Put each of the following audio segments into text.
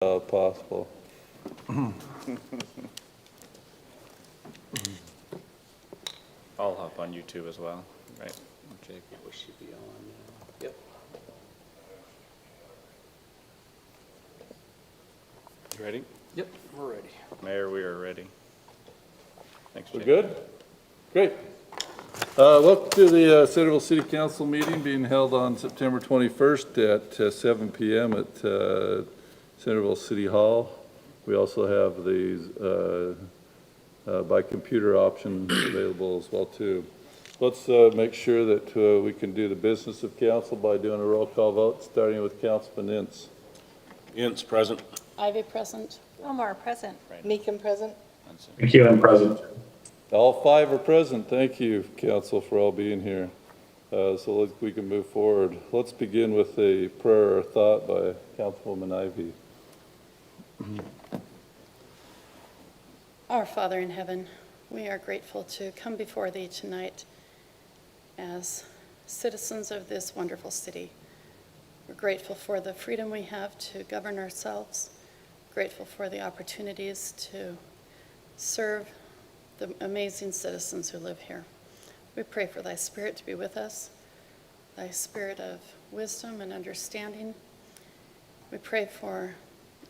Possible. I'll hop on YouTube as well, right? Jake? We should be on now. Yep. You ready? Yep, we're ready. Mayor, we are ready. Thanks, We're Jake. good? Great. Welcome to the Centerville City Council meeting being held on September 21st at 7 p.m. at Centerville City Hall. We also have these by computer option available as well too. Let's make sure that we can do the business of council by doing a roll call vote, starting with Councilman Ince. Ince, present. Ivy present. Omar, present. Meekum present. McEwen, present. All five are present. Thank you, council, for all being here. So we can move forward. Let's begin with a prayer or thought by Councilwoman Ivy. Our Father in heaven, we are grateful to come before thee tonight as citizens of this wonderful city. We're grateful for the freedom we have to govern ourselves, grateful for the opportunities to serve the amazing citizens who live here. We pray for thy spirit to be with us, thy spirit of wisdom and understanding. We pray for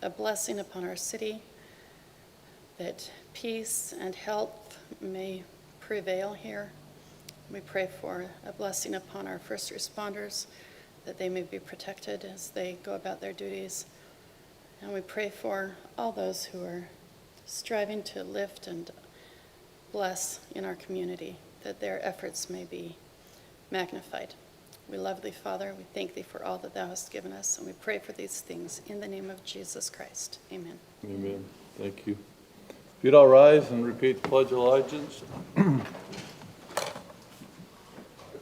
a blessing upon our city, that peace and health may prevail here. We pray for a blessing upon our first responders, that they may be protected as they go about their duties. And we pray for all those who are striving to lift and bless in our community, that their efforts may be magnified. We love thee, Father. We thank thee for all that thou hast given us, and we pray for these things in the name of Jesus Christ. Amen. Amen. Thank you. If you'd all rise and repeat the Pledge of Allegiance. I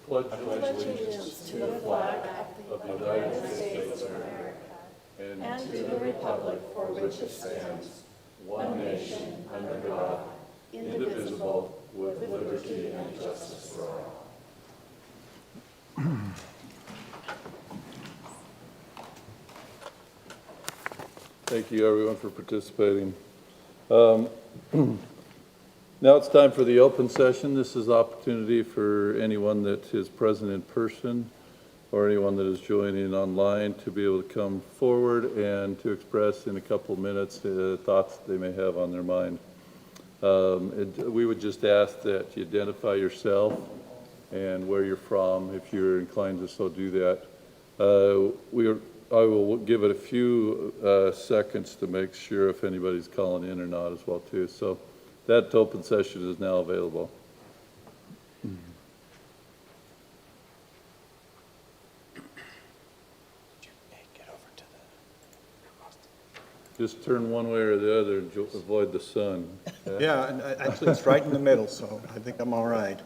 pledge allegiance to the flag of the United States of America and to the republic for which it stands, one nation, under God, indivisible, with liberty and justice for all. Thank you, everyone, for participating. Now it's time for the open session. This is opportunity for anyone that is present in person or anyone that is joining online to be able to come forward and to express in a couple of minutes thoughts that they may have on their mind. We would just ask that you identify yourself and where you're from, if you're inclined to so do that. I will give it a few seconds to make sure if anybody's calling in or not as well too. So that open session is now available. Just turn one way or the other and avoid the sun. Yeah, and actually it's right in the middle, so I think I'm all right.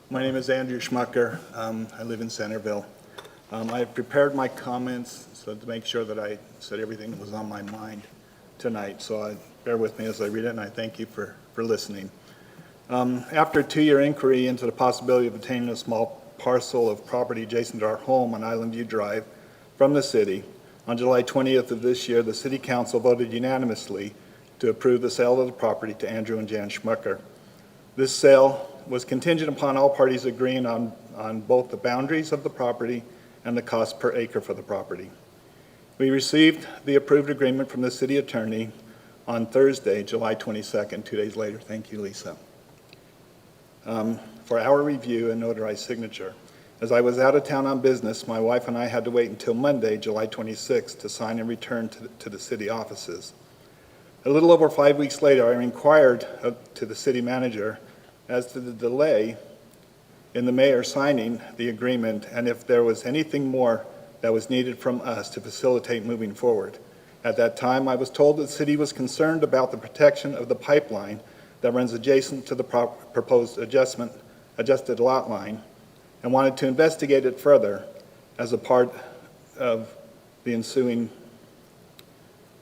My name is Andrew Schmucker. I live in Centerville. I've prepared my comments so to make sure that I said everything that was on my mind tonight. So bear with me as I read it, and I thank you for listening. After a 2-year inquiry into the possibility of obtaining a small parcel of property adjacent to our home on Island View Drive from the city, on July 20th of this year, the City Council voted unanimously to approve the sale of the property to Andrew and Jan Schmucker. This sale was contingent upon all parties agreeing on both the boundaries of the property and the cost per acre for the property. We received the approved agreement from the city attorney on Thursday, July 22nd, 2 days later. Thank you, Lisa. For our review and notarized signature. As I was out of town on business, my wife and I had to wait until Monday, July 26th, to sign and return to the city offices. A little over 5 weeks later, I inquired to the city manager as to the delay in the mayor signing the agreement and if there was anything more that was needed from us to facilitate moving forward. At that time, I was told that the city was concerned about the protection of the pipeline that runs adjacent to the proposed adjusted lot line and wanted to investigate it further as a part of the ensuing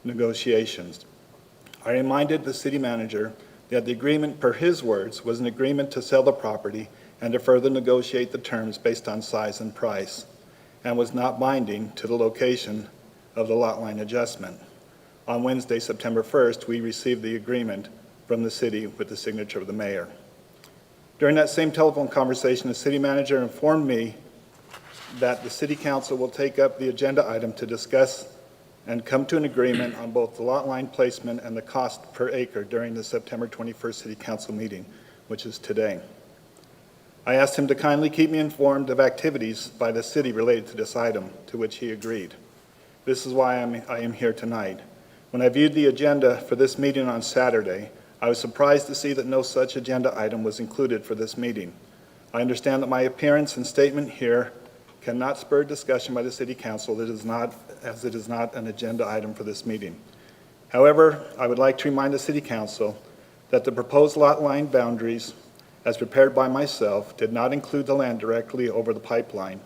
negotiations. I reminded the city manager that the agreement, per his words, was an agreement to sell the property and to further negotiate the terms based on size and price, and was not binding to the location of the lot line adjustment. On Wednesday, September 1st, we received the agreement from the city with the signature of the mayor. During that same telephone conversation, the city manager informed me that the city council will take up the agenda item to discuss and come to an agreement on both the lot line placement and the cost per acre during the September 21st city council meeting, which is today. I asked him to kindly keep me informed of activities by the city related to this item, to which he agreed. This is why I am here tonight. When I viewed the agenda for this meeting on Saturday, I was surprised to see that no such agenda item was included for this meeting. I understand that my appearance and statement here cannot spur discussion by the city council as it is not an agenda item for this meeting. However, I would like to remind the city council that the proposed lot line boundaries, as prepared by myself, did not include the land directly over the pipeline,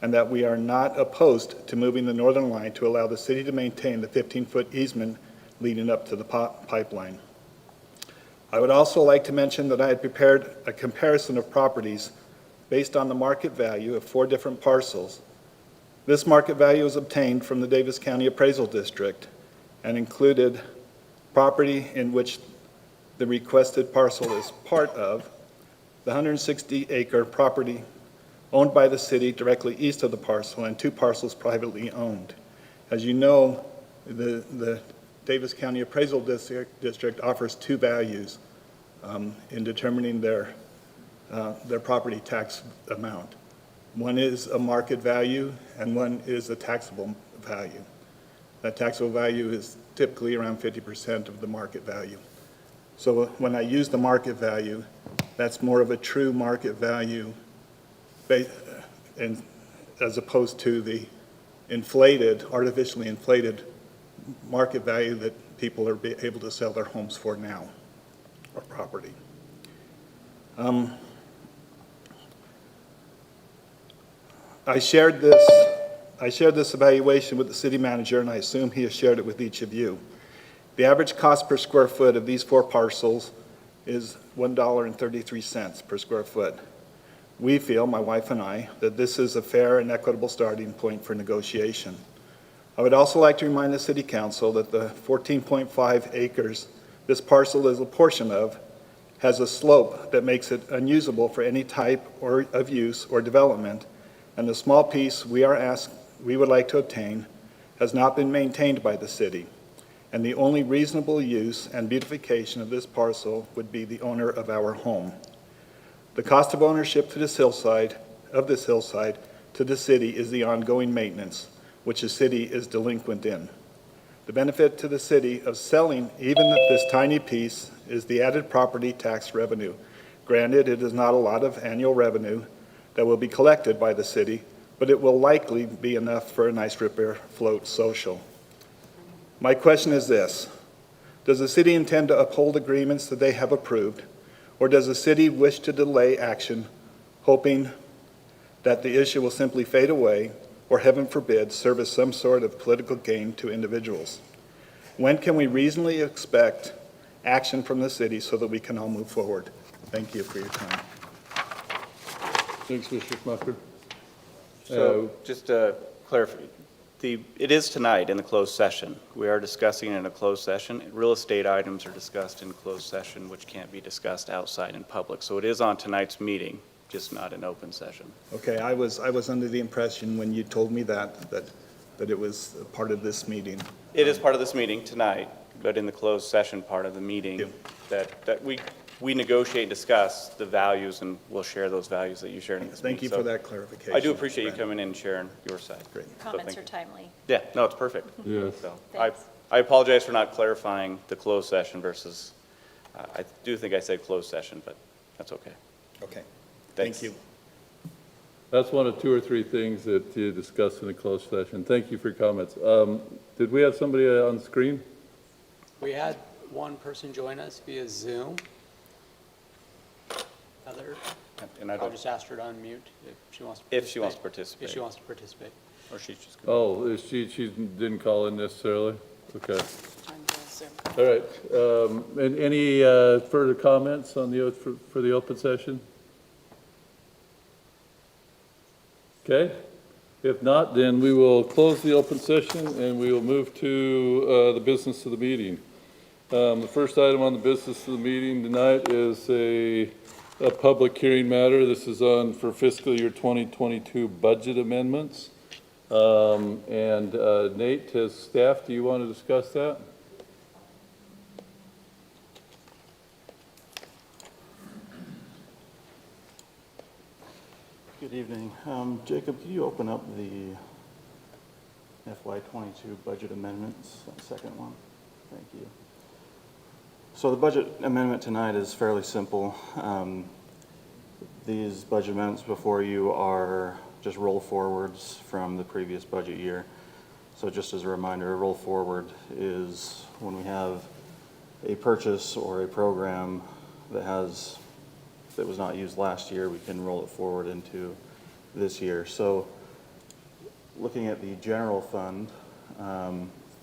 and that we are not opposed to moving the northern line to allow the city to maintain the 15-foot easement leading up to the pipeline. I would also like to mention that I had prepared a comparison of properties based on the market value of 4 different parcels. This market value was obtained from the Davis County Appraisal District and included property in which the requested parcel is part of, the 160-acre property owned by the city directly east of the parcel, and 2 parcels privately owned. As you know, the Davis County Appraisal District offers 2 values in determining their property tax amount. One is a market value, and one is a taxable value. That taxable value is typically around 50% of the market value. So when I use the market value, that's more of a true market value as opposed to the artificially inflated market value that people are able to sell their homes for now, or property. I shared this evaluation with the city manager, and I assume he has shared it with each of you. The average cost per square foot of these 4 parcels is $1.33 per square foot. We feel, my wife and I, that this is a fair and equitable starting point for negotiation. I would also like to remind the City Council that the 14.5 acres this parcel is a portion of has a slope that makes it unusable for any type of use or development, and the small piece we would like to obtain has not been maintained by the city, and the only reasonable use and beautification of this parcel would be the owner of our home. The cost of ownership to this hillside to the city is the ongoing maintenance, which the city is delinquent in. The benefit to the city of selling even this tiny piece is the added property tax revenue. Granted, it is not a lot of annual revenue that will be collected by the city, but it will likely be enough for a nice Ripper Float social. My question is this: does the city intend to uphold agreements that they have approved, or does the city wish to delay action, hoping that the issue will simply fade away, or heaven forbid, serve as some sort of political gain to individuals? When can we reasonably expect action from the city so that we can all move forward? Thank you for your time. Thanks, Mr. Schmucker. So just to clarify, it is tonight in the closed session. We are discussing in a closed session. Real estate items are discussed in closed session, which can't be discussed outside in public. So it is on tonight's meeting, just not an open session. Okay, I was under the impression when you told me that it was part of this meeting. It is part of this meeting tonight, but in the closed session part of the meeting, Yeah. that we negotiate and discuss the values, and we'll share those values that you shared in this meeting. Thank you for that clarification. I do appreciate you Brent. coming in and sharing your side. Great. So Comments thank are you. timely. Yeah, no, it's perfect. Yes. So Thanks. I apologize for not clarifying the closed session versus, I do think I said closed session, but that's okay. Okay, Thanks. thank you. That's one of 2 or 3 things that you discussed in a closed session. Thank you for your comments. Did we have somebody on screen? We had one person join us via Zoom. Heather, And I I'll don't, just ask her to unmute if she wants to if she wants to participate. participate. If she wants to participate. Or she's just. Oh, is she didn't call in necessarily? Okay. Join the Zoom. All right. And any further comments on the, for the open session? Okay. If not, then we will close the open session and we will move to the business of the meeting. The first item on the business of the meeting tonight is a public hearing matter. This is on for fiscal year 2022 budget amendments. And Nate, as staff, do you want to discuss that? Good evening. Jacob, could you open up the FY22 budget amendments, that second one? Thank you. So the budget amendment tonight is fairly simple. These budget amendments before you are just roll forwards from the previous budget year. So just as a reminder, a roll forward is when we have a purchase or a program that was not used last year, we can roll it forward into this year. So looking at the general fund,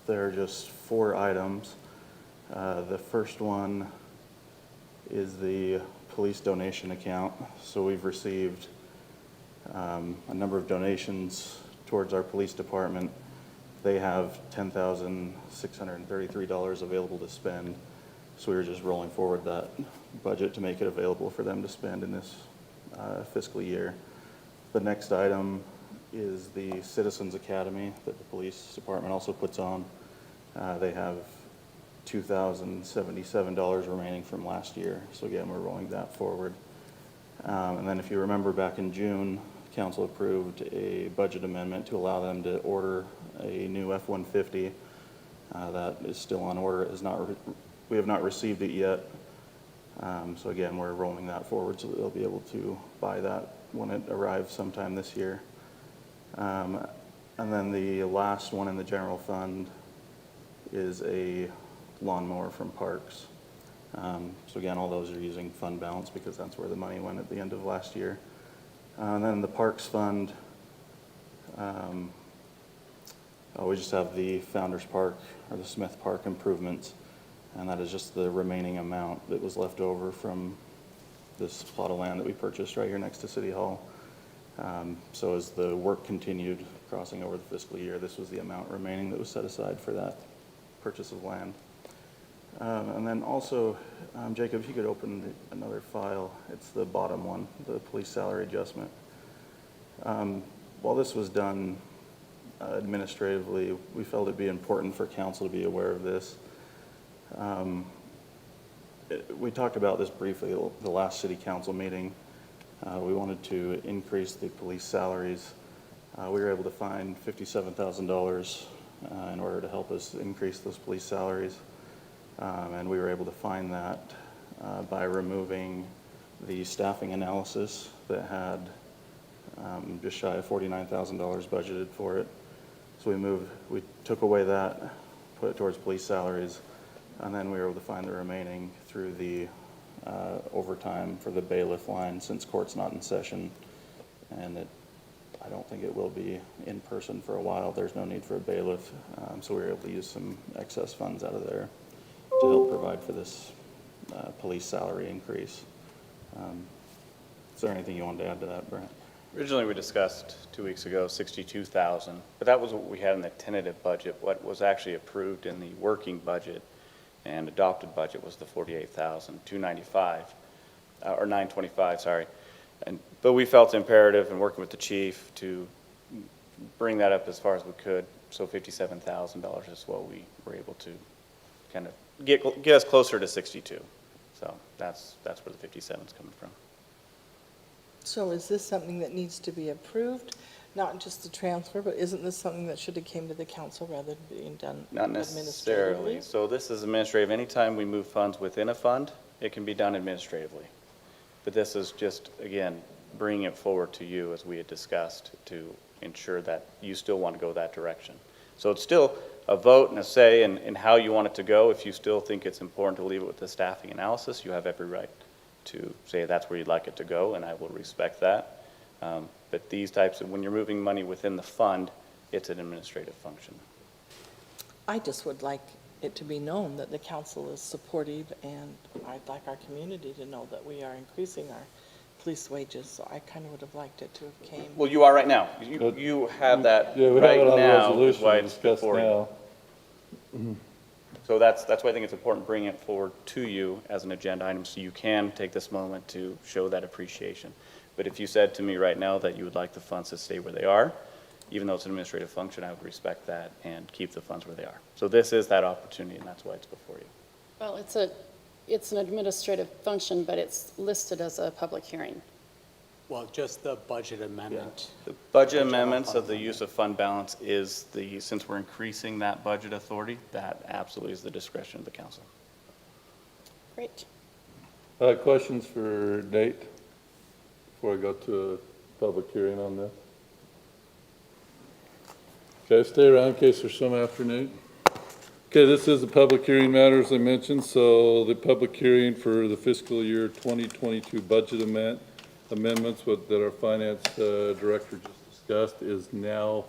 there are just 4 items. The first one is the police donation account. So we've received a number of donations towards our police department. They have $10,633 available to spend. So we were just rolling forward that budget to make it available for them to spend in this fiscal year. The next item is the Citizens Academy that the police department also puts on. They have $2,077 remaining from last year. So again, we're rolling that forward. And then if you remember back in June, council approved a budget amendment to allow them to order a new F-150. That is still on order. We have not received it yet. So again, we're rolling that forward so that they'll be able to buy that when it arrives sometime this year. And then the last one in the general fund is a lawnmower from Parks. So again, all those are using fund balance because that's where the money went at the end of last year. And then the Parks Fund, we just have the Founders Park or the Smith Park improvements. And that is just the remaining amount that was left over from this plot of land that we purchased right here next to City Hall. So as the work continued crossing over the fiscal year, this was the amount remaining that was set aside for that purchase of land. And then also, Jacob, if you could open another file, it's the bottom one, the police salary adjustment. While this was done administratively, we felt it'd be important for council to be aware of this. We talked about this briefly the last city council meeting. We wanted to increase the police salaries. We were able to find $57,000 in order to help us increase those police salaries. And we were able to find that by removing the staffing analysis that had just shy of $49,000 budgeted for it. So we took away that, put it towards police salaries, and then we were able to find the remaining through the overtime for the bailiff line since court's not in session. And I don't think it will be in person for a while. There's no need for a bailiff. So we were able to use some excess funds out of there to help provide for this police salary increase. Is there anything you wanted to add to that, Brent? Originally, we discussed 2 weeks ago, $62,000, but that was what we had in the tentative budget. What was actually approved in the working budget and adopted budget was the $48,295, or $925, sorry. But we felt imperative in working with the chief to bring that up as far as we could. So $57,000 is what we were able to kind of get us closer to 62. So that's where the 57 is coming from. So is this something that needs to be approved, not just the transfer, but isn't this something that should have came to the council rather than being done Not necessarily. So this is administrative. Anytime we move funds within a fund, it can be done administratively. But this is just, again, bringing it forward to you as we had discussed to ensure that you still want to go that direction. So it's still a vote and a say in how you want it to go. If you still think it's important to leave it with the staffing analysis, you have every right to say that's where you'd like it to go, and I will respect that. But these types of, when you're moving money within the fund, it's an administrative function. I just would like it to be known that the council is supportive, and I'd like our community to know that we are increasing our police wages, so I kind of would have liked it to have came. Well, you are right now. But- You have that Yeah, we have right it on the now, is resolution why to it's discuss before you. now. So that's why I think it's important bringing it forward to you as an agenda item, so you can take this moment to show that appreciation. But if you said to me right now that you would like the funds to stay where they are, even though it's an administrative function, I would respect that and keep the funds where they are. So this is that opportunity, and that's why it's before you. Well, it's an administrative function, but it's listed as a public hearing. Well, just the budget amendment. The budget amendments of the use of fund balance is since we're increasing that budget authority, that absolutely is the discretion of the council. Great. Questions for Nate before I go to a public hearing on this? Okay, stay around in case there's some after Nate. Okay, this is a public hearing matter, as I mentioned, so the public hearing for the fiscal year 2022 budget amendments that our finance director just discussed is now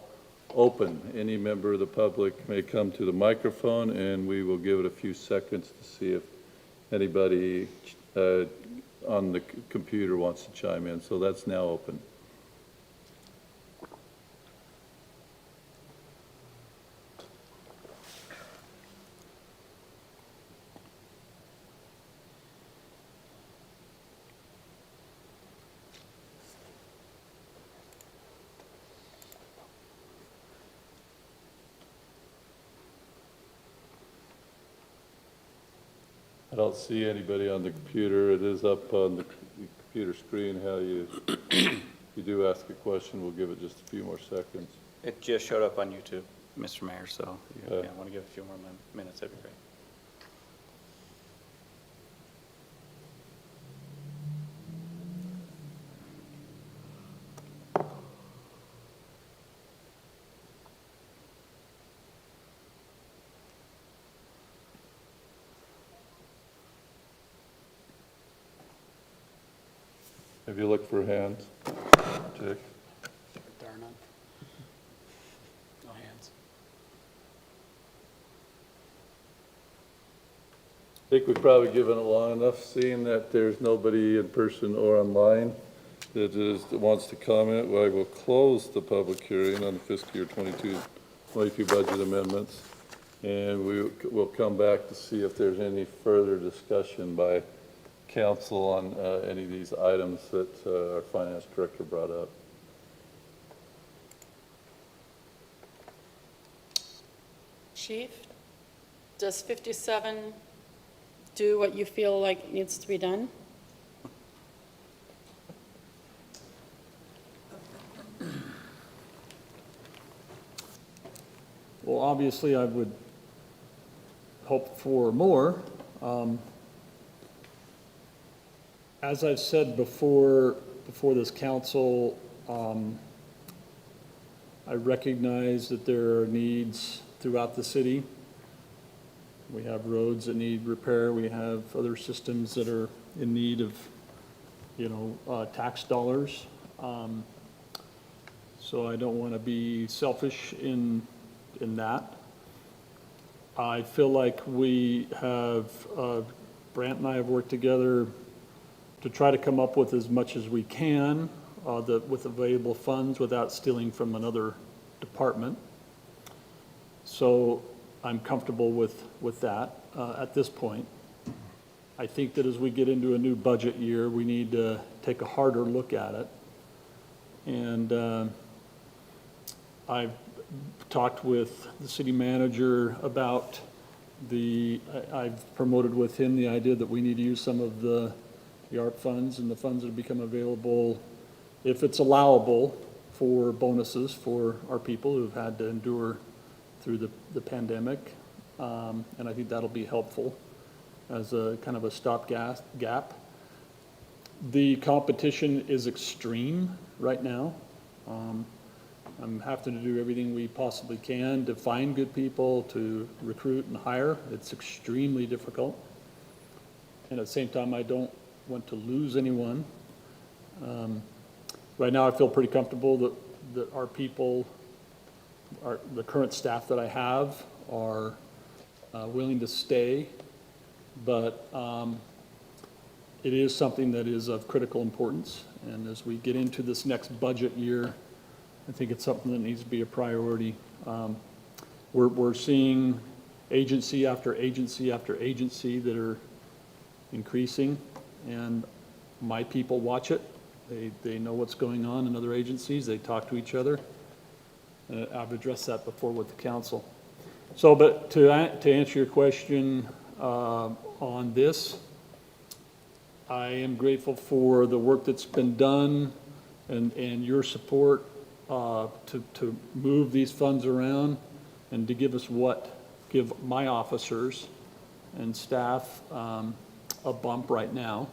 open. Any member of the public may come to the microphone, and we will give it a few seconds to see if anybody on the computer wants to chime in. So that's now open. I don't see anybody on the computer. It is up on the computer screen how you, if you do ask a question, we'll give it just a few more seconds. It just showed up on YouTube, Mr. Mayor, so I Okay. want to give a few more minutes, that'd be great. Have you looked for hands? Jake? There are none. No hands. I think we've probably given it long enough, seeing that there's nobody in person or online that wants to comment. I will close the public hearing on the fiscal year 22 budget amendments. And we'll come back to see if there's any further discussion by council on any of these items that our finance director brought up. Chief, does 57 do what you feel like needs to be done? Well, obviously, I would hope for more. As I've said before this council, I recognize that there are needs throughout the city. We have roads that need repair. We have other systems that are in need of, tax dollars. So I don't want to be selfish in that. I feel like we have, Brant and I have worked together to try to come up with as much as we can with available funds without stealing from another department. So I'm comfortable with that at this point. I think that as we get into a new budget year, we need to take a harder look at it. And I've talked with the city manager about I've promoted with him the idea that we need to use some of the ARP funds and the funds that have become available, if it's allowable, for bonuses for our people who've had to endure through the pandemic. And I think that'll be helpful as a kind of a stopgap. The competition is extreme right now. I'm having to do everything we possibly can to find good people, to recruit and hire. It's extremely difficult. And at the same time, I don't want to lose anyone. Right now, I feel pretty comfortable that our people, the current staff that I have, are willing to stay. But it is something that is of critical importance, and as we get into this next budget year, I think it's something that needs to be a priority. We're seeing agency after agency after agency that are increasing, and my people watch it. They know what's going on in other agencies, they talk to each other. I've addressed that before with the council. So, but to answer your question on this, I am grateful for the work that's been done and your support to move these funds around and to give my officers and staff a bump right now.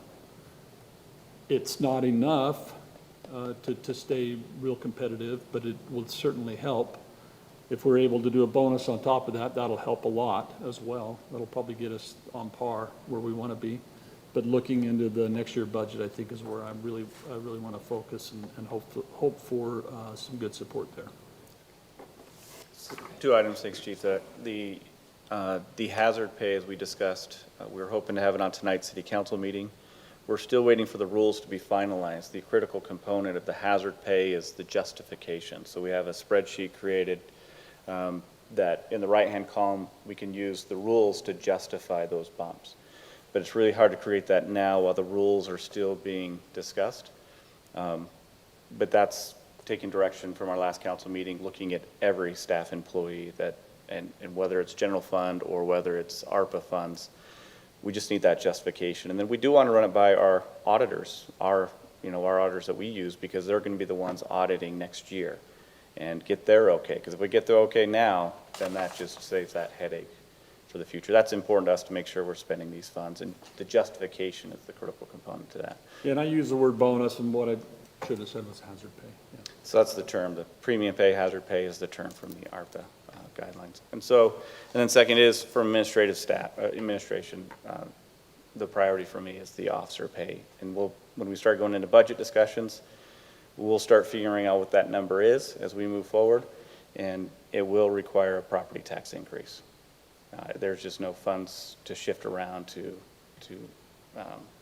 It's not enough to stay real competitive, but it will certainly help. If we're able to do a bonus on top of that, that'll help a lot as well. That'll probably get us on par where we want to be. But looking into the next year budget, I think is where I really want to focus and hope for some good support there. Two items, thanks, Chief. The hazard pay, as we discussed, we were hoping to have it on tonight's city council meeting. We're still waiting for the rules to be finalized. The critical component of the hazard pay is the justification. So we have a spreadsheet created that in the right-hand column, we can use the rules to justify those bumps. But it's really hard to create that now while the rules are still being discussed. But that's taking direction from our last council meeting, looking at every staff employee and whether it's general fund or whether it's ARPA funds. We just need that justification. And then we do want to run it by our auditors, our auditors that we use, because they're going to be the ones auditing next year and get their okay. Because if we get their okay now, then that just saves that headache for the future. That's important to us to make sure we're spending these funds, and the justification is the critical component to that. Yeah, and I use the word bonus, and what I should have said was hazard pay. Yeah. So that's the term. The premium pay, hazard pay is the term from the ARPA guidelines. And then second is for administrative staff, administration, the priority for me is the officer pay. And when we start going into budget discussions, we'll start figuring out what that number is as we move forward, and it will require a property tax increase. There's just no funds to shift around to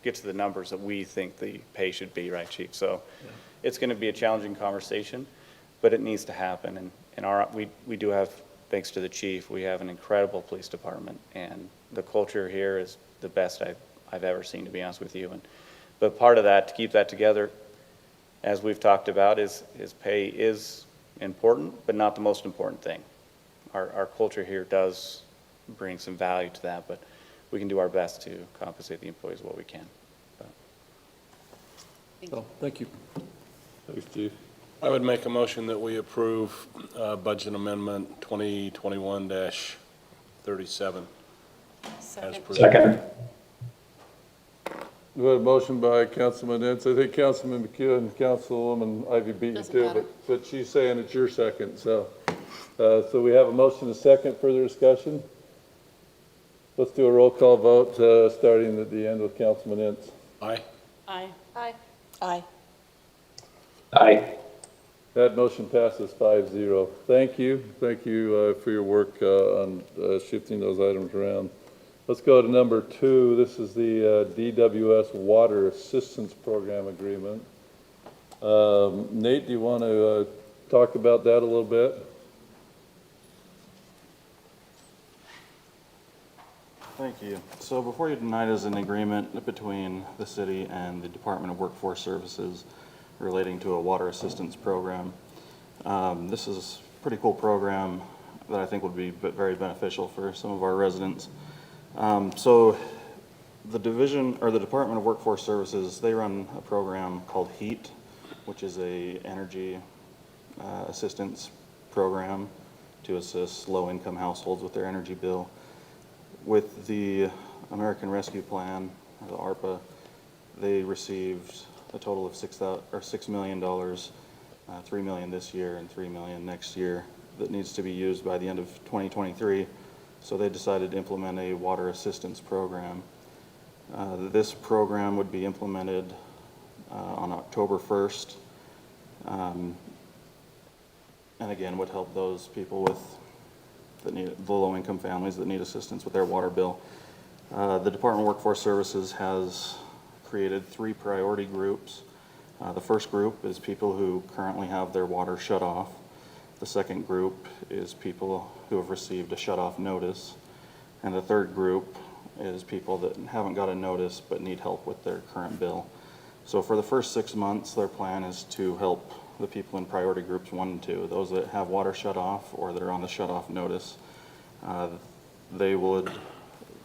get to the numbers that we think the pay should be, right, Chief? So it's going to be a challenging conversation, but it needs to happen. And we do have, thanks to the Chief, we have an incredible police department, and the culture here is the best I've ever seen, to be honest with you. But part of that, to keep that together, as we've talked about, is pay is important, but not the most important thing. Our culture here does bring some value to that, but we can do our best to compensate the employees what we can. So, thank you. Thanks, Chief. I would make a motion that we approve Budget Amendment 2021-37 as Second. presented. Second. We had a motion by Councilman Ince. I think Councilman McEwen and Councilwoman Ivy beat you Doesn't too, matter. but she's saying it's your second, so. So we have a motion and a second. Further discussion? Let's do a roll call vote, starting at the end with Councilman Ince. Aye. Aye. Aye. Aye. Aye. That motion passes 5-0. Thank you. Thank you for your work on shifting those items around. Let's go to number 2. This is the DWS Water Assistance Program Agreement. Nate, do you want to talk about that a little bit? Thank you. So before you tonight is an agreement between the city and the Department of Workforce Services relating to a water assistance program. This is a pretty cool program that I think would be very beneficial for some of our residents. So the Department of Workforce Services, they run a program called HEAT, which is a energy assistance program to assist low-income households with their energy bill. With the American Rescue Plan, or the ARPA, they received a total of $6 million, $3 million this year and $3 million next year that needs to be used by the end of 2023. So they decided to implement a water assistance program. This program would be implemented on October 1st, and again would help those people the low-income families that need assistance with their water bill. The Department of Workforce Services has created 3 priority groups. The first group is people who currently have their water shut off. The second group is people who have received a shut-off notice. And the third group is people that haven't got a notice but need help with their current bill. So for the first 6 months, their plan is to help the people in priority groups 1 and 2, those that have water shut off or that are on the shut-off notice.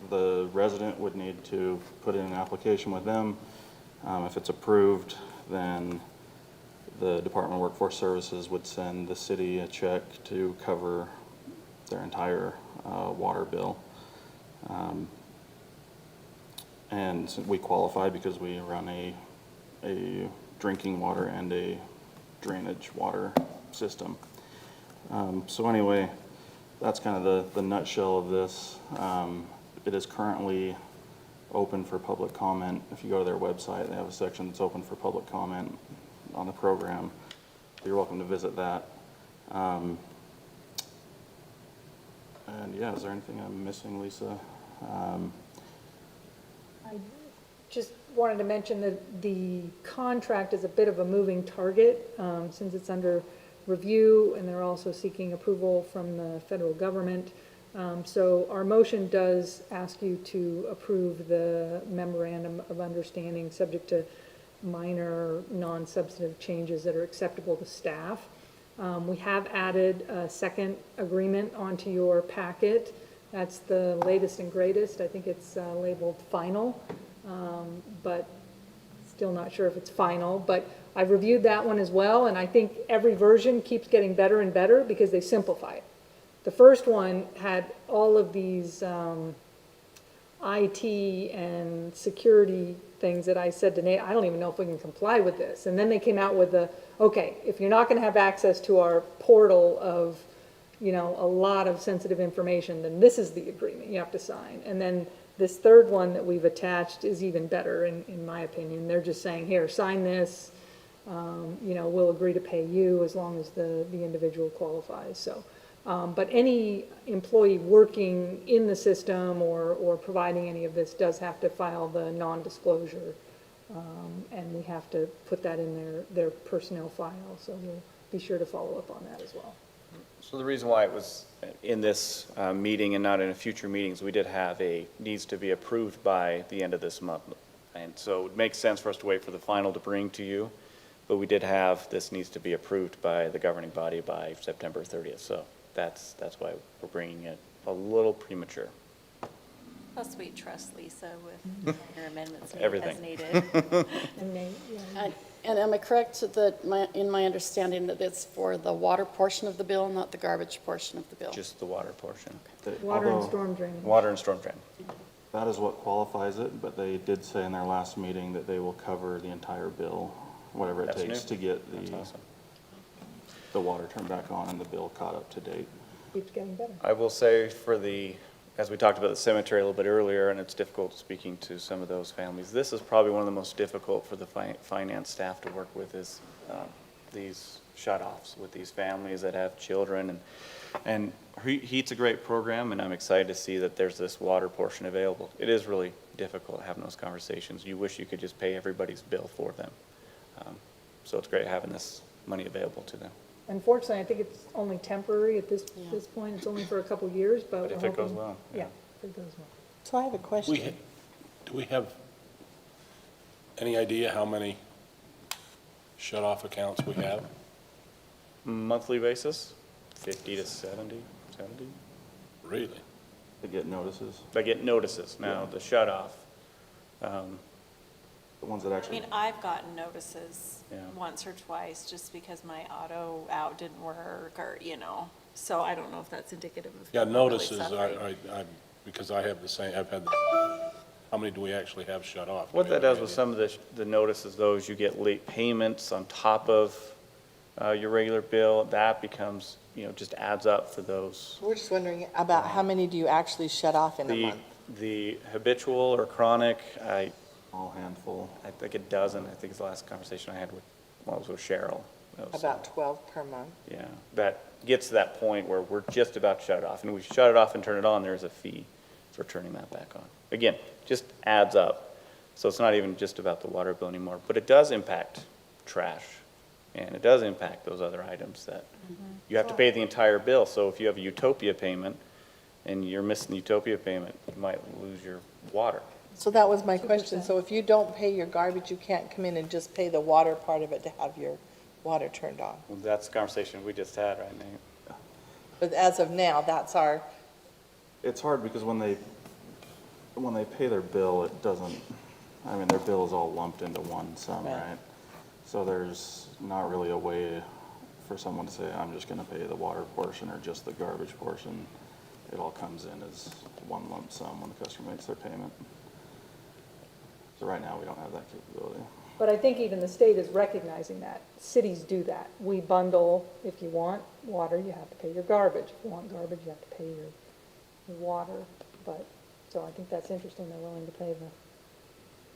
The resident would need to put in an application with them. If it's approved, then the Department of Workforce Services would send the city a check to cover their entire water bill. And we qualify because we run a drinking water and a drainage water system. So anyway, that's kind of the nutshell of this. It is currently open for public comment. If you go to their website, they have a section that's open for public comment on the program. You're welcome to visit that. And yeah, is there anything I'm missing, Lisa? I just wanted to mention that the contract is a bit of a moving target, since it's under review, and they're also seeking approval from the federal government. So our motion does ask you to approve the memorandum of understanding, subject to minor non-substantive changes that are acceptable to staff. We have added a second agreement onto your packet. That's the latest and greatest. I think it's labeled final, but still not sure if it's final. But I've reviewed that one as well, and I think every version keeps getting better and better because they simplify it. The first one had all of these IT and security things that I said to Nate, I don't even know if we can comply with this. And then they came out with okay, if you're not going to have access to our portal of, a lot of sensitive information, then this is the agreement you have to sign. And then this third one that we've attached is even better, in my opinion. They're just saying, here, sign this. We'll agree to pay you as long as the individual qualifies. So. But any employee working in the system or providing any of this does have to file the non-disclosure, and we have to put that in their personnel file, so we'll be sure to follow up on that as well. So the reason why it was in this meeting and not in future meetings, we did have needs to be approved by the end of this month. And so it makes sense for us to wait for the final to bring to you, but we did have this needs to be approved by the governing body by September 30th. So that's why we're bringing it a little premature. Plus, we trust Lisa with your amendments made Everything. as needed. And am I correct that in my understanding that it's for the water portion of the bill, not the garbage portion of the bill? Just the water portion. Water and Although storm drainage. Water and storm drain. that is what qualifies it, but they did say in their last meeting that they will cover the entire bill, whatever it That's takes new. to get That's awesome. the water turned back on and the bill caught up to date. Keeps getting better. I will say as we talked about the cemetery a little bit earlier, and it's difficult speaking to some of those families, this is probably one of the most difficult for the finance staff to work with is these shut-offs with these families that have children. And HEAT's a great program, and I'm excited to see that there's this water portion available. It is really difficult having those conversations. You wish you could just pay everybody's bill for them. So it's great having this money available to them. Unfortunately, I think it's only temporary at this point. It's only for a couple of years, but But we're if it goes hoping- well, Yeah, if it goes well. So I have a question. Do we have any idea how many shut-off accounts we have? Monthly basis, 50 to 70. Really? They get notices, They get notices now, the shut-off. the ones that I actually, mean, I've gotten notices Yeah. once or twice just because my auto out didn't work or, so I don't know if that's indicative of. Yeah, people really notices, suffering. because I have the same, how many do we actually have shut off? What that does with some of the notices, though, is you get late payments on top of your regular bill. That becomes, just adds up for those. We're just wondering about how many do you actually shut off in a month? The habitual or chronic, small handful. I think a dozen. I think it's the last conversation I had with Cheryl. That was- About 12 per month? Yeah, that gets to that point where we're just about to shut it off. And we shut it off and turn it on, there's a fee for turning that back on. Again, just adds up. So it's not even just about the water bill anymore, but it does impact trash, and it does impact those other items that you have to pay the entire bill. So if you have a Utopia payment and you're missing the Utopia payment, you might lose your water. So that was my question. So if you don't pay your garbage, you can't come in and just pay the water part of it to have your water turned on. Well, that's the conversation we just had, right, Nate? But as of now, that's our, It's hard because when they pay their bill, it doesn't, I mean, their bill is all lumped into one sum, Right. right? So there's not really a way for someone to say, I'm just gonna pay the water portion or just the garbage portion. It all comes in as one lump sum when the customer makes their payment. So right now, we don't have that capability. But I think even the state is recognizing that. Cities do that. We bundle, if you want water, you have to pay your garbage. If you want garbage, you have to pay your water. But, so I think that's interesting, they're willing to pay the,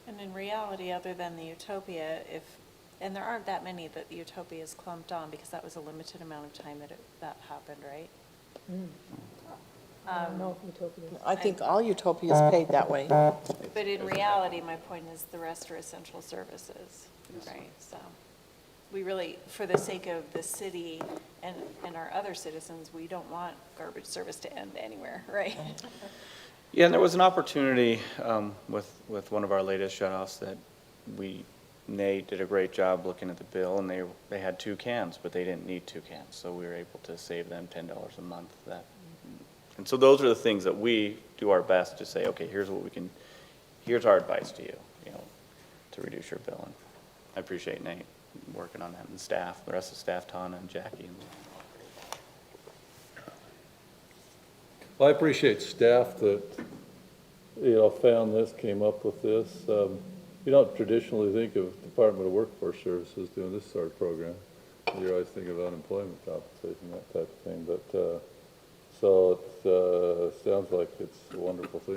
And in reality, other than the Utopia, and there aren't that many that the Utopia is clumped on, because that was a limited amount of time that happened, right? I don't know if Utopia is. I think all Utopia's paid that way. But in reality, my point is the rest are essential services, right? So we really, for the sake of the city and our other citizens, we don't want garbage service to end anywhere, right? Yeah, and there was an opportunity with one of our latest shutoffs that Nate did a great job looking at the bill, and they had 2 cans, but they didn't need 2 cans, so we were able to save them $10 a month. And so those are the things that we do our best to say, okay, here's our advice to you, to reduce your bill. And I appreciate Nate working on that, and staff, the rest of the staff, Tana and Jackie. Well, I appreciate staff that, found this, came up with this. You don't traditionally think of Department of Workforce Services doing this sort of program. You always think of unemployment compensation, that type of thing, but, so it sounds like it's a wonderful thing.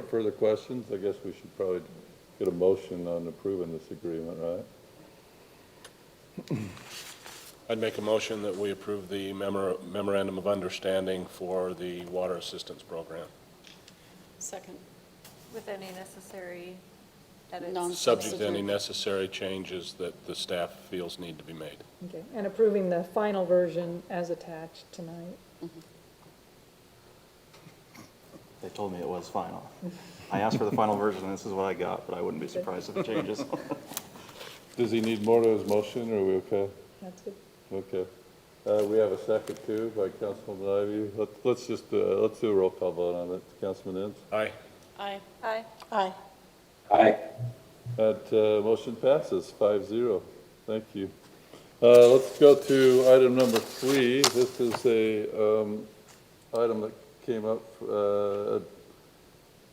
Further questions? I guess we should probably get a motion on approving this agreement, right? I'd make a motion that we approve the memorandum of understanding for the water assistance program, Second. With any necessary edits. subject to any necessary changes that the staff feels need to be made. Okay, and approving the final version as attached tonight. They told me it was final. I asked for the final version, and this is what I got, but I wouldn't be surprised if it changes. Does he need more to his motion, or are we okay? That's good. Okay. We have a second too by Councilman Ivy. Let's do a roll call vote on it. Councilman Ince? Aye. Aye. Aye. Aye. Aye. That motion passes 5-0. Thank you. Let's go to item number 3. This is a item that came up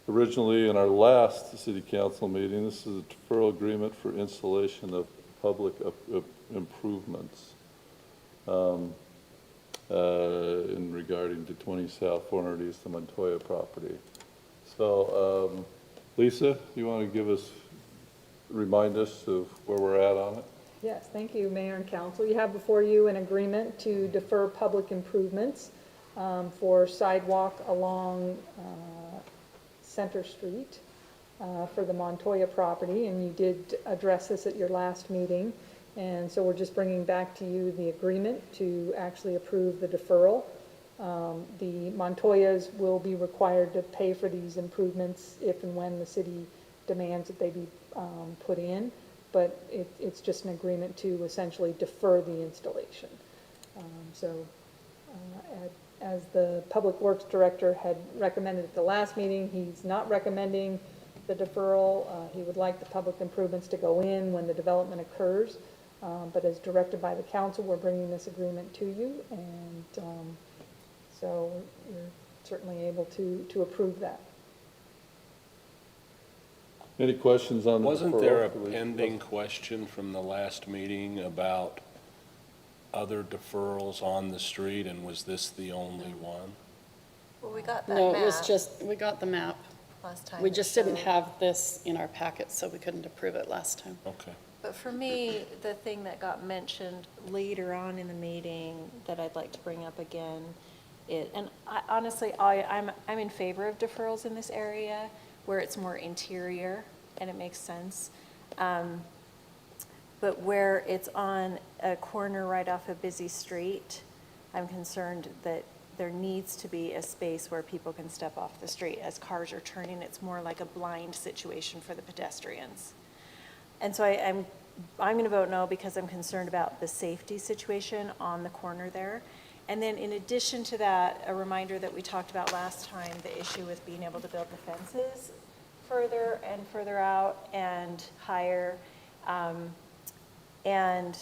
originally in our last city council meeting. This is a deferral agreement for installation of public improvements in regarding to 20 South 400 East, the Montoya property. So, Lisa, you want to remind us of where we're at on it? Yes, thank you, Mayor and Council. You have before you an agreement to defer public improvements for sidewalk along Center Street for the Montoya property, and you did address this at your last meeting. And so we're just bringing back to you the agreement to actually approve the deferral. The Montoyas will be required to pay for these improvements if and when the city demands that they be put in, but it's just an agreement to essentially defer the installation. As the Public Works Director had recommended at the last meeting, he's not recommending the deferral. He would like the public improvements to go in when the development occurs. But as directed by the council, we're bringing this agreement to you, and so you're certainly able to approve that. Any questions on the deferral? Wasn't there a pending question from the last meeting about other deferrals on the street, and was this the only one? Well, we got that No, it was map just, we got the map. last time. We that just didn't showed. have this in our packet, so we couldn't approve it last time. Okay. But for me, the thing that got mentioned later on in the meeting that I'd like to bring up again, and honestly, I'm in favor of deferrals in this area where it's more interior and it makes sense. But where it's on a corner right off a busy street, I'm concerned that there needs to be a space where people can step off the street. As cars are turning, it's more like a blind situation for the pedestrians. And so I'm going to vote no because I'm concerned about the safety situation on the corner there. And then in addition to that, a reminder that we talked about last time, the issue with being able to build the fences further and further out and higher. And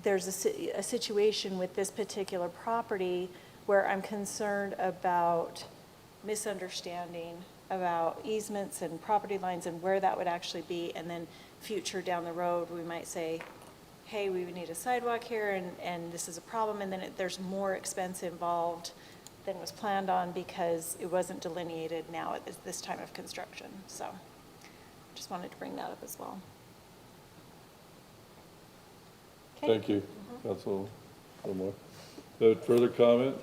there's a situation with this particular property where I'm concerned about misunderstanding about easements and property lines and where that would actually be. And then future down the road, we might say, hey, we need a sidewalk here and this is a problem. And then there's more expense involved than was planned on because it wasn't delineated now at this time of construction. So just wanted to bring that up as well. Okay. Thank you, Council Moore. Further comment?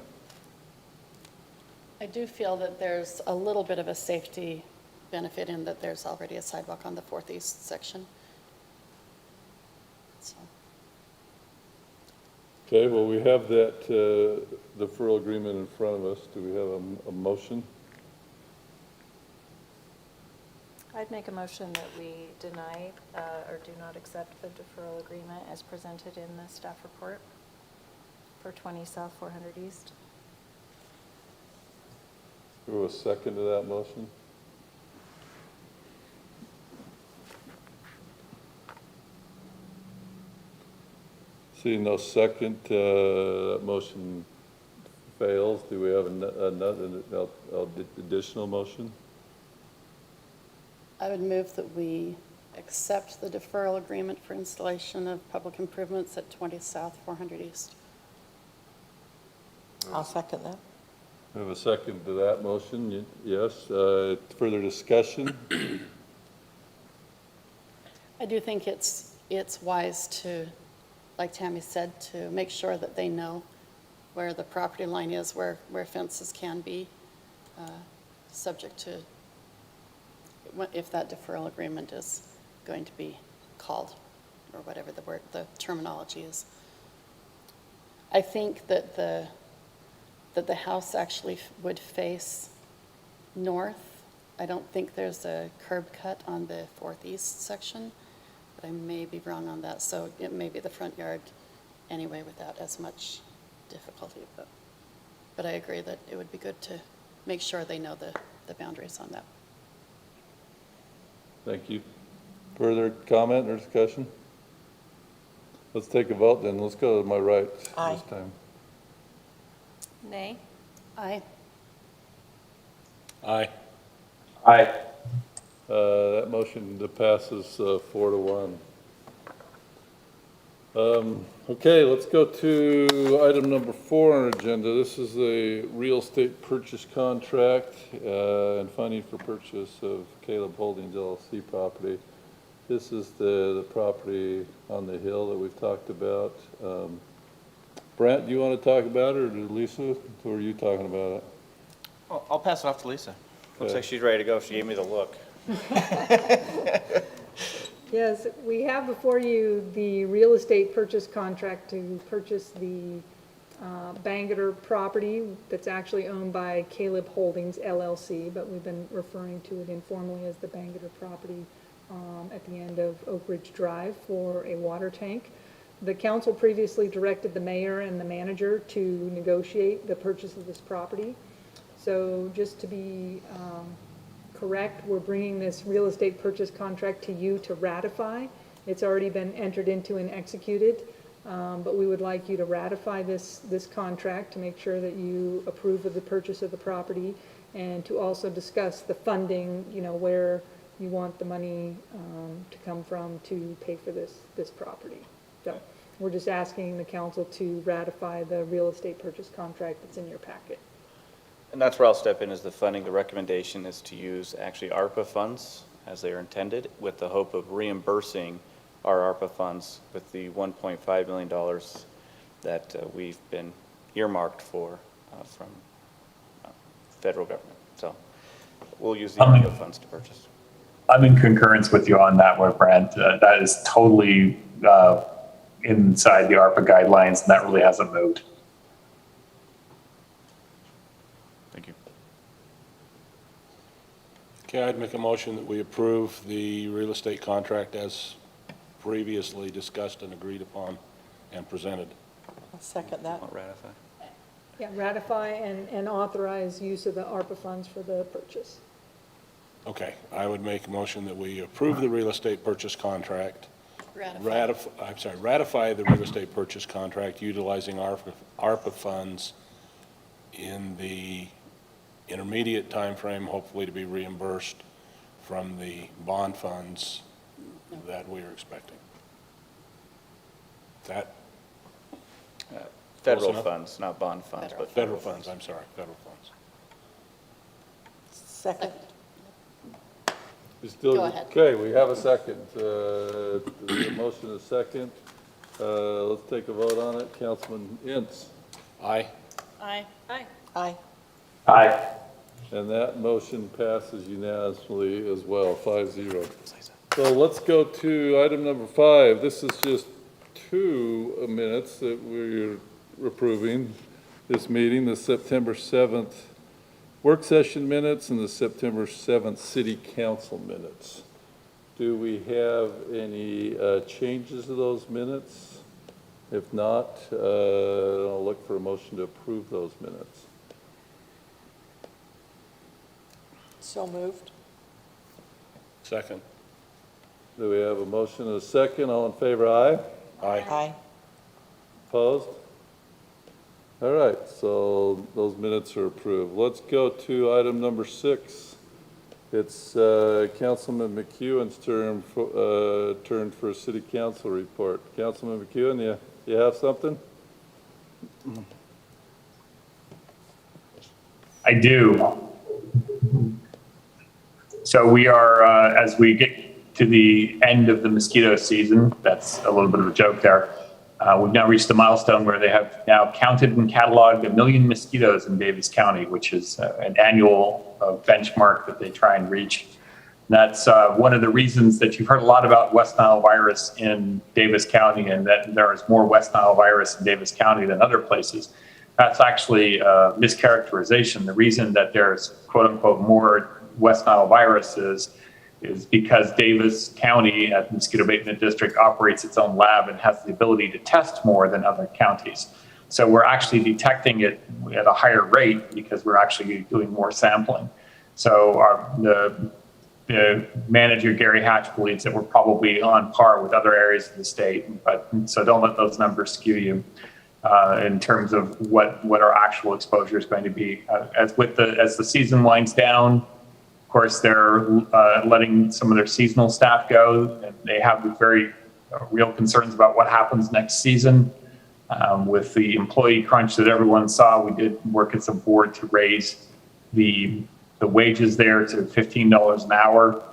I do feel that there's a little bit of a safety benefit in that there's already a sidewalk on the 4th East section. So, Okay, well, we have that deferral agreement in front of us. Do we have a motion? I'd make a motion that we deny or do not accept the deferral agreement as presented in the staff report for 20 South 400 East. Do we have a second to that motion? Seeing no second, that motion fails. Do we have another additional motion? I would move that we accept the deferral agreement for installation of public improvements at 20 South 400 East. I'll second that. We have a second to that motion, yes. Further discussion? I do think it's wise to, like Tammy said, to make sure that they know where the property line is, where fences can be, subject to, if that deferral agreement is going to be called, or whatever the terminology is. I think that the house actually would face north. I don't think there's a curb cut on the 4th East section, but I may be wrong on that. So it may be the front yard anyway without as much difficulty. But I agree that it would be good to make sure they know the boundaries on that. Thank you. Further comment or discussion? Let's take a vote then. Let's go to my right Aye. this time. Nay? Aye. Aye. Aye. That motion passes 4-1. Okay, let's go to item number 4 on our agenda. This is a real estate purchase contract and funding for purchase of Caleb Holdings LLC property. This is the property on the hill that we've talked about. Brent, do you want to talk about it, or Lisa, or are you talking about it? I'll pass it off to Lisa. Looks Okay. like she's ready to go. She gave me the look. Yes, we have before you the real estate purchase contract to purchase the Bangerter property that's actually owned by Caleb Holdings LLC, but we've been referring to it informally as the Bangerter property at the end of Oak Ridge Drive for a water tank. The council previously directed the mayor and the manager to negotiate the purchase of this property. So just to be correct, we're bringing this real estate purchase contract to you to ratify. It's already been entered into and executed, but we would like you to ratify this contract to make sure that you approve of the purchase of the property and to also discuss the funding, where you want the money to come from to pay for this property. So we're just asking the council to ratify the real estate purchase contract that's in your packet. And that's where I'll step in as the funding. The recommendation is to use actually ARPA funds as they are intended, with the hope of reimbursing our ARPA funds with the $1.5 million that we've been earmarked for from federal government. So we'll use the ARPA funds to purchase. I'm in concurrence with you on that one, Brent. That is totally inside the ARPA guidelines, and that really hasn't moved. Thank you. Okay, I'd make a motion that we approve the real estate contract as previously discussed and agreed upon and presented. I'll second that. Want ratify? Yeah, ratify and authorize use of the ARPA funds for the purchase. Okay, I would make a motion that we approve the real estate purchase contract. Ratify the real estate purchase contract utilizing ARPA funds in the intermediate timeframe, hopefully to be reimbursed from the bond funds that we are expecting. That, Federal enough? funds, not bond funds, but federal funds, I'm sorry, federal funds. Second. You still, Go ahead. okay, we have a second. The motion is second. Let's take a vote on it. Councilman Ince. Aye. Aye. Aye. Aye. Aye. And that motion passes unanimously as well, 5-0. So let's go to item number 5. This is just 2 minutes that we're approving this meeting, the September 7th work session minutes and the September 7th city council minutes. Do we have any changes to those minutes? If not, I'll look for a motion to approve those minutes. So moved. Second. Do we have a motion and a second? All in favor, aye? Aye. Aye. Opposed? All right, so those minutes are approved. Let's go to item number 6. It's Councilman McEwen's turn for a city council report. Councilman McEwen, you have something? I do. So we are, as we get to the end of the mosquito season, that's a little bit of a joke there. We've now reached the milestone where they have now counted and cataloged 1 million mosquitoes in Davis County, which is an annual benchmark that they try and reach. And that's one of the reasons that you've heard a lot about West Nile virus in Davis County, and that there is more West Nile virus in Davis County than other places. That's actually a mischaracterization. The reason that there's quote unquote more West Nile viruses is because Davis County at the Mosquito Abatement District operates its own lab and has the ability to test more than other counties. So we're actually detecting it at a higher rate because we're actually doing more sampling. So the manager, Gary Hatch, believes that we're probably on par with other areas of the state, but so don't let those numbers skew you in terms of what our actual exposure is going to be. As the season winds down, of course, they're letting some of their seasonal staff go, and they have very real concerns about what happens next season. With the employee crunch that everyone saw, we did work as a board to raise the wages there to $15 an hour.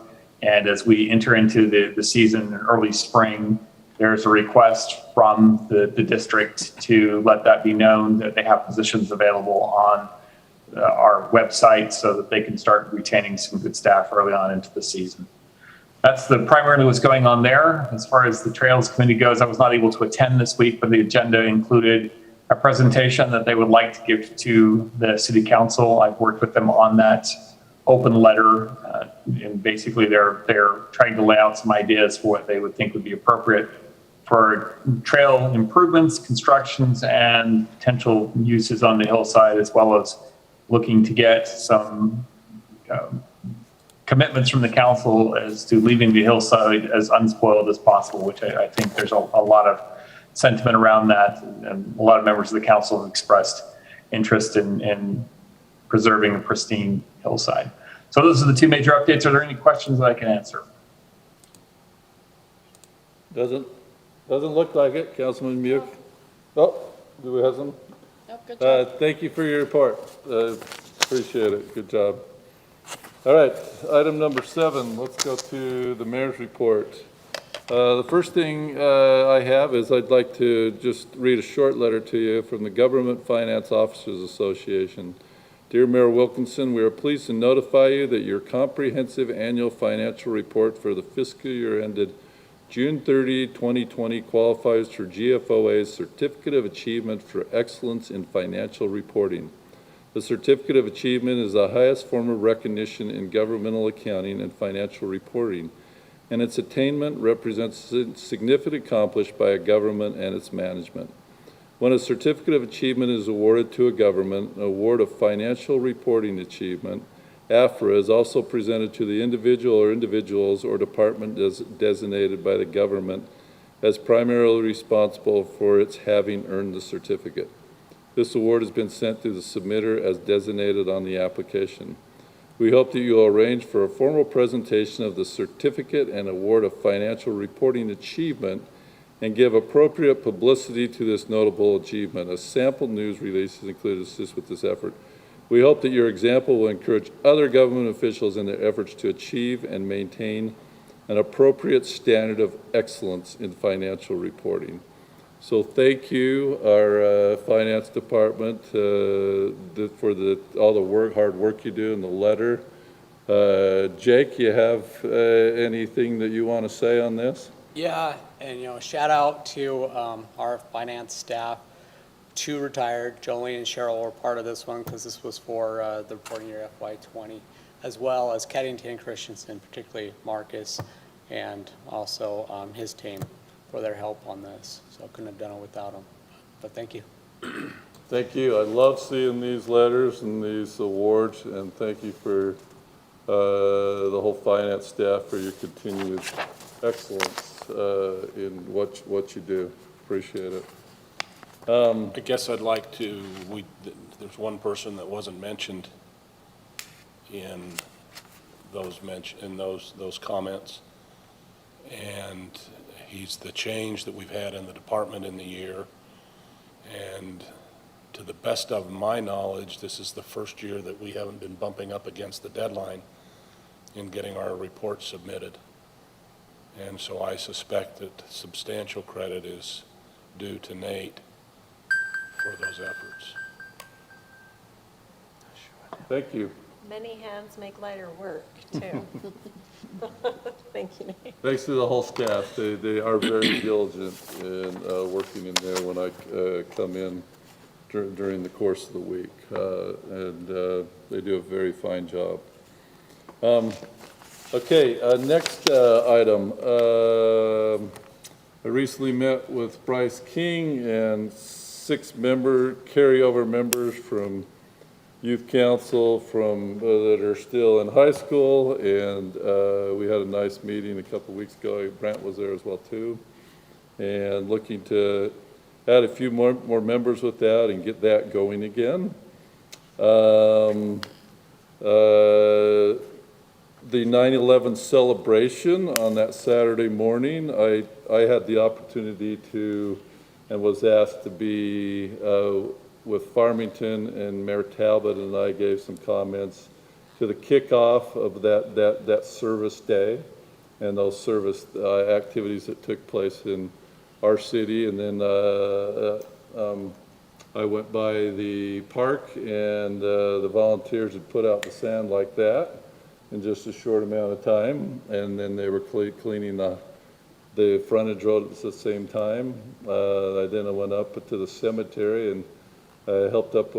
And as we enter into the season in early spring, there's a request from the district to let that be known that they have positions available on our website so that they can start retaining some good staff early on into the season. That's primarily what's going on there. As far as the Trails Committee goes, I was not able to attend this week, but the agenda included a presentation that they would like to give to the City Council. I've worked with them on that open letter, and basically they're trying to lay out some ideas for what they would think would be appropriate for trail improvements, constructions, and potential uses on the hillside, as well as looking to get some commitments from the council as to leaving the hillside as unspoiled as possible, which I think there's a lot of sentiment around that, and a lot of members of the council have expressed interest in preserving a pristine hillside. So those are the 2 major updates. Are there any questions that I can answer? Doesn't look like it. Councilman Muke? Oh, do we have some? Nope, good job. Thank you for your report. Appreciate it. Good job. All right, item number 7. Let's go to the mayor's report. The first thing I have is I'd like to just read a short letter to you from the Government Finance Officers Association. Dear Mayor Wilkinson, we are pleased to notify you that your comprehensive annual financial report for the fiscal year ended June 30, 2020 qualifies for GFOA's Certificate of Achievement for Excellence in Financial Reporting. The Certificate of Achievement is the highest form of recognition in governmental accounting and financial reporting, and its attainment represents significant accomplishment by a government and its management. When a Certificate of Achievement is awarded to a government, an award of financial reporting achievement, AFRA, is also presented to the individual or individuals or department designated by the government as primarily responsible for its having earned the certificate. This award has been sent to the submitter as designated on the application. We hope that you will arrange for a formal presentation of the certificate and award of financial reporting achievement and give appropriate publicity to this notable achievement. A sample news release is included to assist with this effort. We hope that your example will encourage other government officials in their efforts to achieve and maintain an appropriate standard of excellence in financial reporting. So thank you, our finance department, for all the hard work you do in the letter. Jake, you have anything that you want to say on this? Yeah, and shout out to our finance staff. 2 retired, Jolene and Cheryl were part of this one because this was for the reporting year FY20, as well as Keddington Christensen, particularly Marcus, and also his team for their help on this. So I couldn't have done it without them. But thank you. Thank you. I love seeing these letters and these awards, and thank you for the whole finance staff for your continued excellence in what you do. Appreciate it. I guess I'd like to, there's one person that wasn't mentioned in those comments, and he's the change that we've had in the department in the year. And to the best of my knowledge, this is the first year that we haven't been bumping up against the deadline in getting our report submitted. And so I suspect that substantial credit is due to Nate for those efforts. Thank you. Many hands make lighter work, too. Thank you, Nate. Thanks to the whole staff. They are very diligent in working in there when I come in during the course of the week, and they do a very fine job. Okay, next item. I recently met with Bryce King and 6 carryover members from youth council that are still in high school, and we had a nice meeting a couple weeks ago. Brent was there as well too, and looking to add a few more members with that and get that going again. The 9/11 celebration on that Saturday morning, I had the opportunity to and was asked to be with Farmington, and Mayor Talbot and I gave some comments to the kickoff of that service day and those service activities that took place in our city. And then I went by the park, and the volunteers had put out the sand like that in just a short amount of time, and then they were cleaning the frontage road at the same time. Then I went up to the cemetery, and I helped up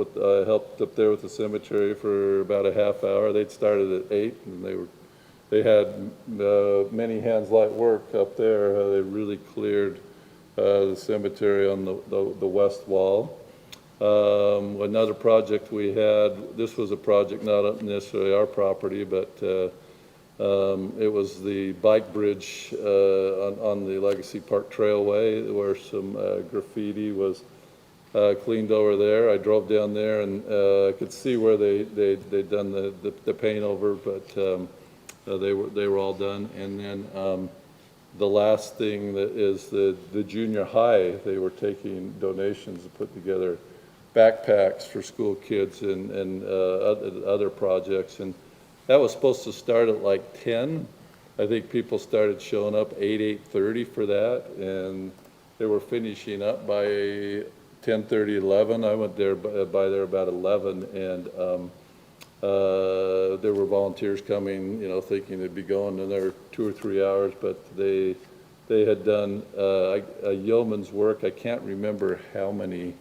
there with the cemetery for about a half hour. They'd started at 8, and they had many hands light work up there. They really cleared the cemetery on the west wall. Another project we had, this was a project not necessarily our property, but it was the bike bridge on the Legacy Park Trailway, where some graffiti was cleaned over there. I drove down there, and I could see where they'd done the paint over, but they were all done. And then the last thing that is the junior high, they were taking donations to put together backpacks for school kids and other projects, and that was supposed to start at like 10. I think people started showing up 8:30 for that, and they were finishing up by 10:30, 11. I went there by there about 11, and There were volunteers coming, thinking they'd be going another 2 or 3 hours, but they had done a yeoman's work. I can't remember how many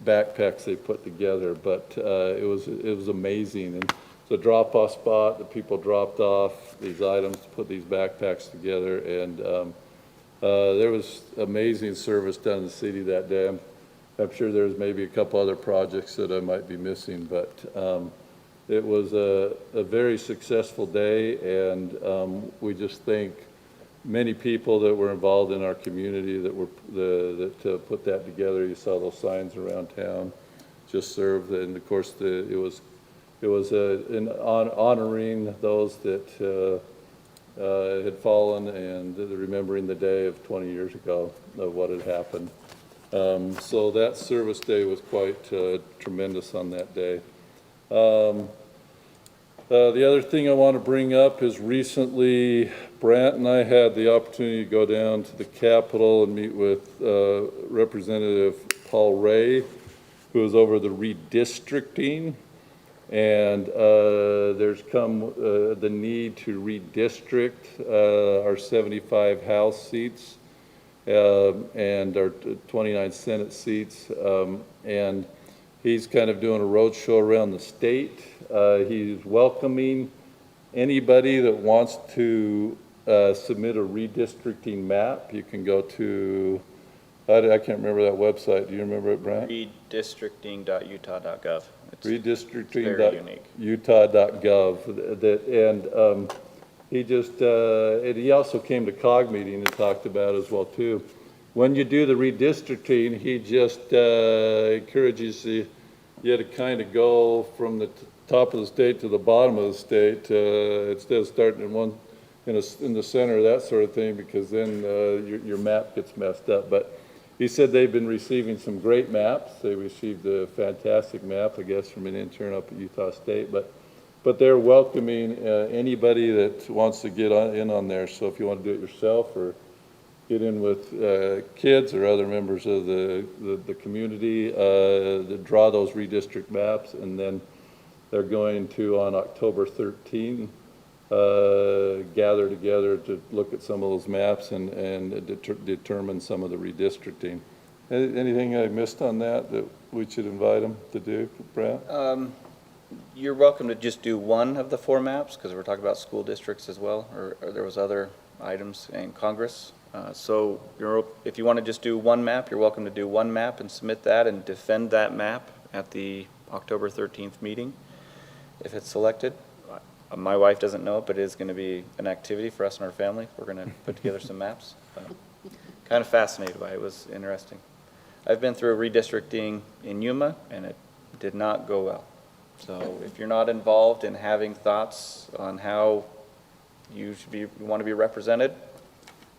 backpacks they put together, but it was amazing. And it's a drop-off spot. The people dropped off these items to put these backpacks together, and there was amazing service done in the city that day. I'm sure there's maybe a couple other projects that I might be missing, but it was a very successful day, and we just thank many people that were involved in our community that put that together. You saw those signs around town, just served, and of course it was honoring those that had fallen and remembering the day of 20 years ago of what had happened. So that service day was quite tremendous on that day. The other thing I want to bring up is recently Brant and I had the opportunity to go down to the Capitol and meet with Representative Paul Ray, who is over the redistricting. And there's come the need to redistrict our 75 House seats and our 29 Senate seats. And he's kind of doing a roadshow around the state. He's welcoming anybody that wants to submit a redistricting map. You can go to, I can't remember that website. Do you remember it, Brant? Redistricting.utah.gov. It's very unique. Redistricting.utah.gov. And he also came to COG meeting and talked about as well too. When you do the redistricting, he just encourages you to kind of go from the top of the state to the bottom of the state instead of starting in the center, that sort of thing, because then your map gets messed up. But he said they've been receiving some great maps. They received a fantastic map, I guess, from an intern up at Utah State. But they're welcoming anybody that wants to get in on there. So if you want to do it yourself or get in with kids or other members of the community, that draw those redistrict maps, and then they're going to, on October 13, gather together to look at some of those maps and determine some of the redistricting. Anything I missed on that we should invite them to do, Brad? You're welcome to just do one of the 4 maps, because we're talking about school districts as well, or there was other items in Congress. So if you want to just do one map, you're welcome to do one map and submit that and defend that map at the October 13th meeting, if it's selected. My wife doesn't know it, but it is going to be an activity for us and our family. We're going to put together some maps. Kind of fascinated by it. It was interesting. I've been through redistricting in Yuma, and it did not go well. So if you're not involved in having thoughts on how you want to be represented,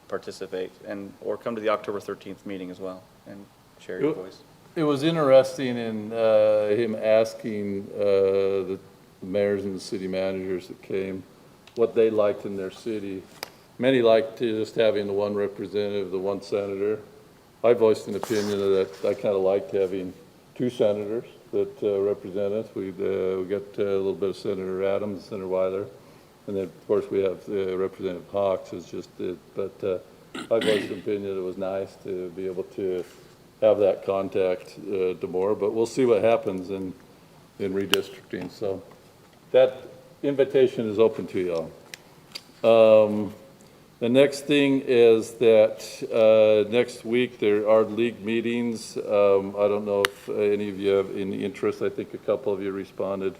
participate, or come to the October 13th meeting as well and share your voice. It was interesting in him asking the mayors and the city managers that came what they liked in their city. Many liked just having the one representative, the one senator. I voiced an opinion that I kind of liked having 2 senators that represent us. We got a little bit of Senator Adams, Senator Weiler, and then of course we have Representative Hawks. Is just it, but I voiced an opinion that it was nice to be able to have that contact to more. But we'll see what happens in redistricting. So that invitation is open to y'all. The next thing is that next week there are league meetings. I don't know if any of you have any interest. I think a couple of you responded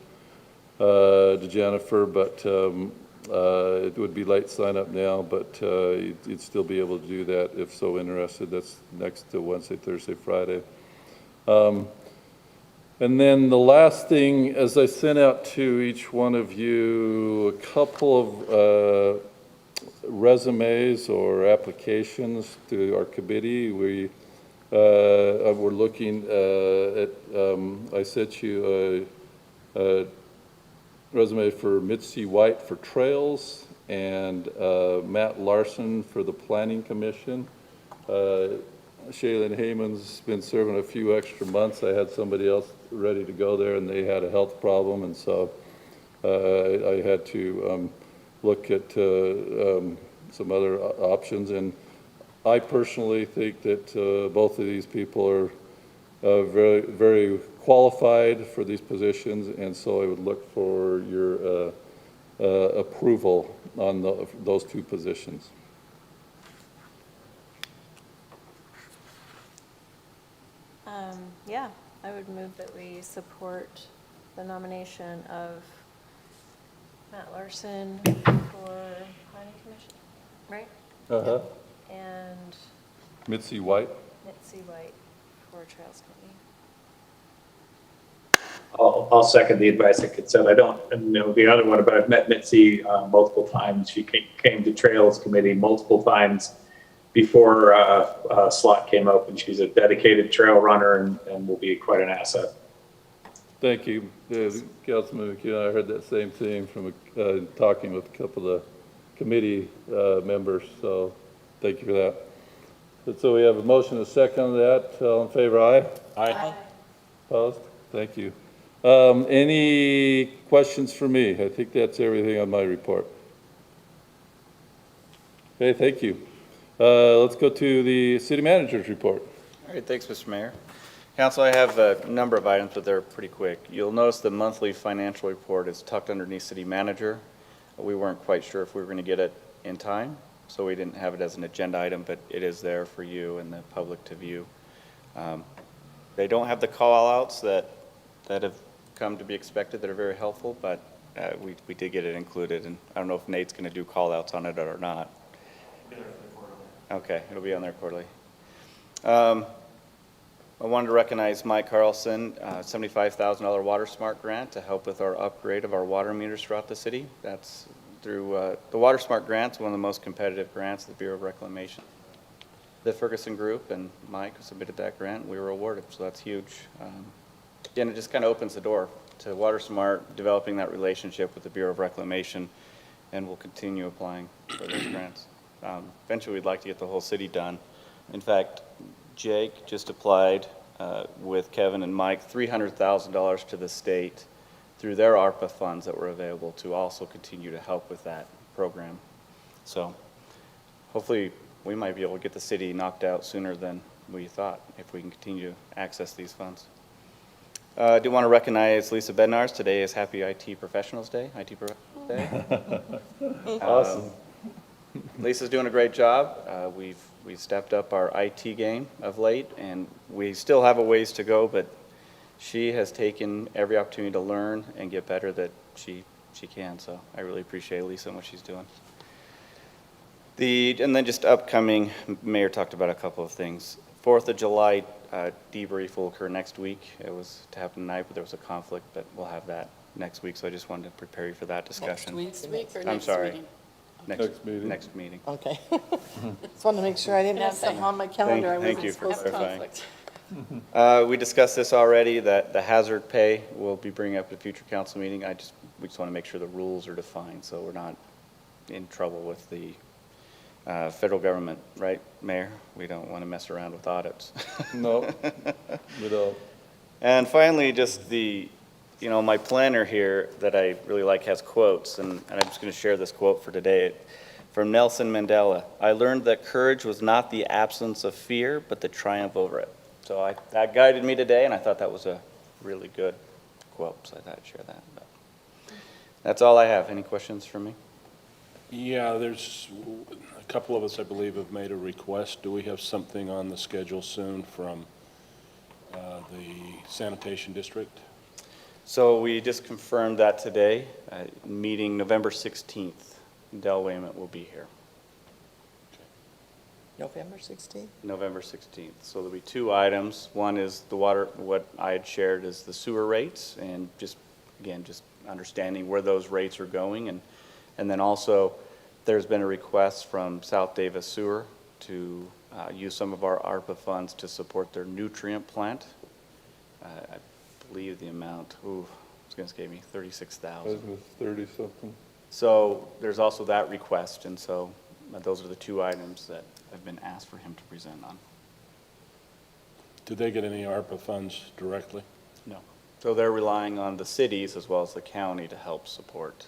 to Jennifer, but it would be late sign up now, but you'd still be able to do that if so interested. That's next to Wednesday, Thursday, Friday. And then the last thing, as I sent out to each one of you a couple of resumes or applications to our committee. We're looking at, I sent you a resume for Mitzi White for Trails and Matt Larson for the Planning Commission. Shaylin Hayman's been serving a few extra months. I had somebody else ready to go there, and they had a health problem, and so I had to look at some other options. And I personally think that both of these people are very, very qualified for these positions, and so I would look for your approval on those two positions. Yeah, I would move that we support the nomination of Matt Larson for Planning Commission, right? Uh-huh. And Mitzi White? Mitzi White for Trails Committee. I'll second the advice that Kit said. I don't know the other one, but I've met Mitzi multiple times. She came to Trails Committee multiple times before a slot came open. She's a dedicated trail runner and will be quite an asset. Thank you. Councilman McKeon, I heard that same thing from talking with a couple of the committee members, so thank you for that. And so we have a motion and a second on that. All in favor, aye? Aye. Opposed? Thank you. Any questions for me? I think that's everything on my report. Okay, thank you. Let's go to the city manager's report. All right, thanks, Mr. Mayor. Council, I have a number of items, but they're pretty quick. You'll notice the monthly financial report is tucked underneath city manager. We weren't quite sure if we were going to get it in time, so we didn't have it as an agenda item, but it is there for you and the public to view. They don't have the call-outs that have come to be expected that are very helpful, but we did get it included, and I don't know if Nate's going to do call-outs on it or not. Okay, it'll be on there quarterly. I wanted to recognize Mike Carlson, $75,000 Water Smart grant to help with our upgrade of our water meters throughout the city. That's through the Water Smart grant's one of the most competitive grants of the Bureau of Reclamation. The Ferguson Group and Mike submitted that grant, and we were awarded, so that's huge. Again, it just kind of opens the door to Water Smart developing that relationship with the Bureau of Reclamation, and we'll continue applying for those grants. Eventually, we'd like to get the whole city done. In fact, Jake just applied with Kevin and Mike $300,000 to the state through their ARPA funds that were available to also continue to help with that program. So hopefully we might be able to get the city knocked out sooner than we thought if we can continue to access these funds. I do want to recognize Lisa Bednars. Today is Happy IT Professionals Day. Awesome. Lisa's doing a great job. We've stepped up our IT game of late, and we still have a ways to go, but she has taken every opportunity to learn and get better that she can. So I really appreciate Lisa and what she's doing. And then just upcoming, Mayor talked about a couple of things. 4th of July debrief will occur next week. It was to happen tonight, but there was a conflict, but we'll have that next week. So I just wanted to prepare you for that discussion. Next week or I'm next sorry. meeting? Next meeting. Okay. Just wanted to make sure I didn't have something on my calendar I Thank wasn't you for supposed to. clarifying. We discussed this already, that the hazard pay will be bringing up at a future council meeting. We just want to make sure the rules are defined, so we're not in trouble with the federal government, right, Mayor? We don't want to mess around with audits. No, we don't. And finally, just my planner here that I really like has quotes, and I'm just going to share this quote for today from Nelson Mandela. I learned that courage was not the absence of fear, but the triumph over it. So that guided me today, and I thought that was a really good quote, so I thought I'd share that. But that's all I have. Any questions for me? Yeah, there's a couple of us, I believe, have made a request. Do we have something on the schedule soon from the sanitation district? So we just confirmed that today, meeting November 16th. Del Wayment will be here. November 16th? November 16th. So there'll be two items. One is the water, what I had shared is the sewer rates, and just understanding where those rates are going. And then also, there's been a request from South Davis Sewer to use some of our ARPA funds to support their nutrient plant. I believe the amount, it's going to escape me, $36,000. It was 30-something. So there's also that request, and so those are the two items that have been asked for him to present on. Did they get any ARPA funds directly? No. So they're relying on the cities as well as the county to help support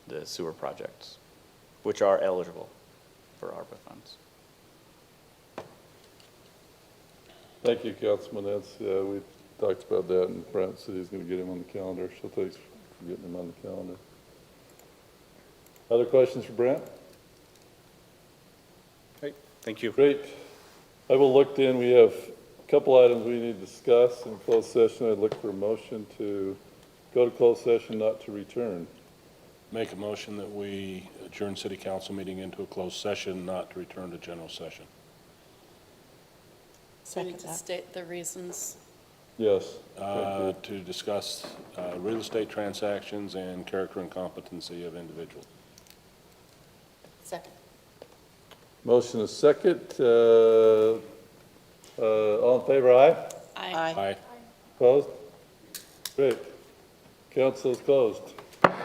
the sewer projects, which are eligible for ARPA funds. Thank you, Councilman. That's, we talked about that, and Brent said he's going to get him on the calendar, so thanks for getting him on the calendar. Other questions for Brent? Great. Thank you. Great. I will look then, we have a couple items we need to discuss in closed session. I'd look for a motion to go to closed session, not to return. Make a motion that we adjourn city council meeting into a closed session, not to return to general session. We need Second to that. state the reasons. Yes. Thank you. To discuss real estate transactions and character and competency of individuals. Second. Motion is second. All in favor, aye? Aye. Aye. Opposed? Great. Council is closed.